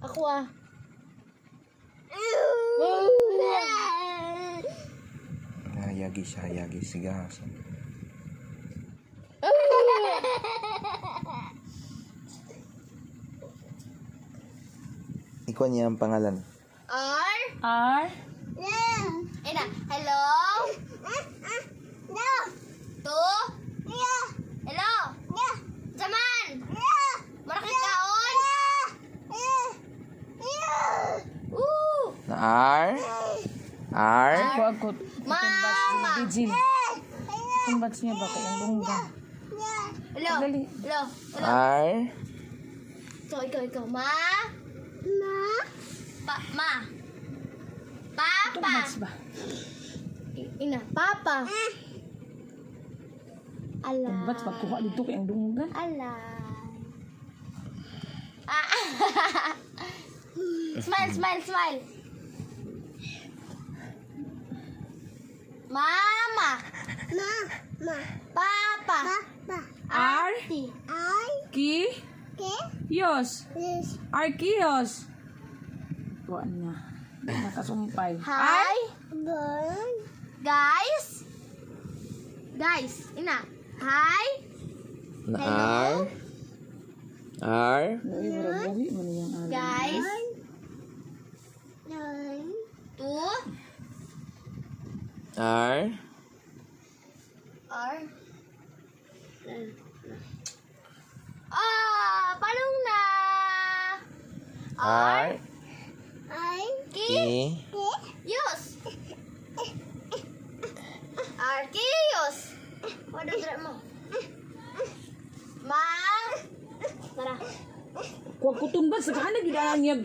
Ako ah. Yagi siya, yagi. Sige ha. Ikaw niya ang pangalan. R. R. Ina, hello. No. Two. Hello. Zaman. Marakit kaon. Na R. R. Ako. Mama. Digil. Kumbats niya ba kayang bungga? Hello. Dali. Hello. R. Ikaw. Ma. Ma. Papa. Kumbats ba? Ina, Papa. Ala. Kumbats ba? Kuha dito kayang bungga. Ala. Smile. Mama. Papa. R. Ki. Yos. Arkios. Kuha niya. Nakasumpay. Hi. Guys. Ina. Hi. Na R. R. Uy, marabuhi mo niyang alam. Guys. Two. R. R. Palong na. R. Ki. Ki. Yus. Arkius. Waduh, gerak mo. Ma. Tara. Kuha ko tumbas. Saan na gidalang niya?